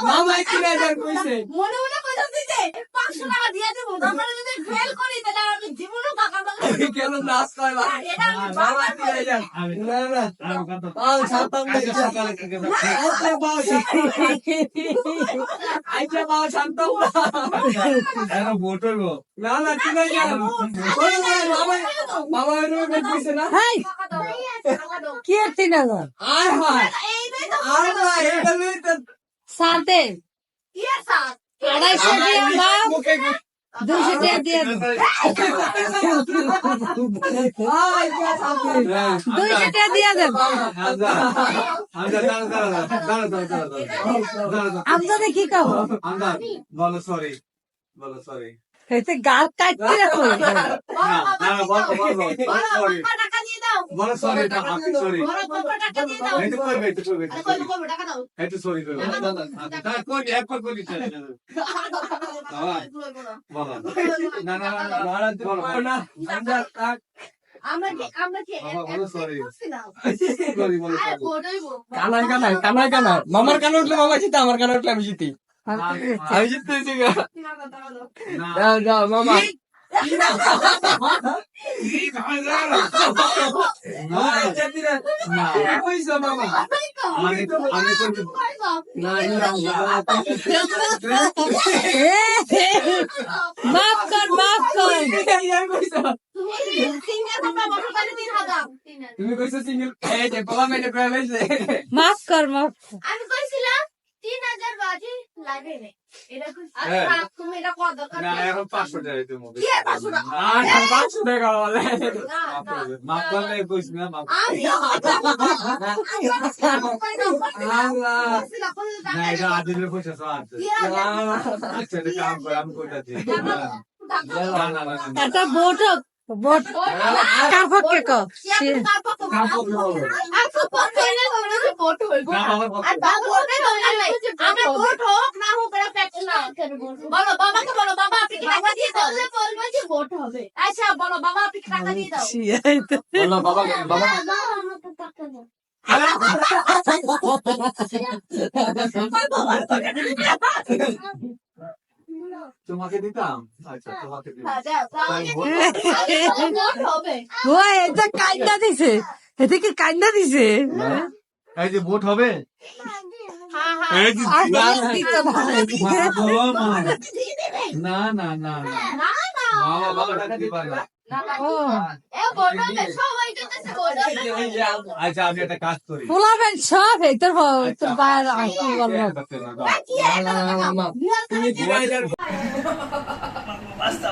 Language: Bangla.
মামাই 3000 কইছে মনে মনে কইতাছি যে 500 টাকা দিয়ে দেব তারপরে যদি ফেল করি তাহলে আমি জীবনও টাকা পাবো কেন নাচ কইবা মামা 3000 না না পাও ছাতাম আইছা পাও শান্তম এর ভোট হইব না না 3000 মামা এর কইছে না কি 3000 আয় হয় আয় ভাই এটা লই তো সাথে কি স্যার 250 দিয়ে দাও 200 টাকা দিয়ে দাও 200 টাকা দিয়ে দেব আমদানি কি কাও বলো সরি বলো সরি এতে গাল কাটতে রাখো টাকা দিয়ে দাও বলো সরি সরি বড় টাকা দিয়ে দাও এই তো করবে টাকা দাও এই তো সরি করবে তার কোন একবার করি বলো না না না বলো না আমরা কি বলো সরি বুঝছিলাম সরি বলো আরে বড়ইব কানাই মামার কানে উঠলে মামা জিতে আমার কানে উঠলে আমি জিতি আমি জিততেছি গা যাও যাও মামা মাফ কর তুমি কইছো সিঙ্গেল এই যে বাবা মেনে কই লাইছে মাফ কর আমি কইছিলাম 3000 বাজি লাগে না এটা কই আচ্ছা তুমি এটা কত দরকার না এখন 500 টাকা দিতে হবে কি 500 টাকা আর 500 টাকা বলে মাফ করলে কইছ না মাফ না এটা আদিলের পয়সা আছে আচ্ছা এটা কাম করে আমি কইতাছি না না না এটা ভোট কাপড় কো বলো বাবাকে বলো বাবা আপনি টাকা দিয়ে দাও বলবো যে ভোট হবে আচ্ছা বলো বাবা আপনি টাকা দিয়ে দাও বলো বাবা আমাকে টাকা দাও তোমাকে দিতাম আচ্ছা তোমাকে দিতাম ও এটা কাইন্দা দিছে এটা কি কাইন্দা দিছে এই যে ভোট হবে এই যে না না না না বাবা বাবা টাকা দিবা না আচ্ছা আমি একটা কাজ করি পোলাবেন সব এই তোর বাইর আসি বলবো মামা তুমি 2000 বাস্তা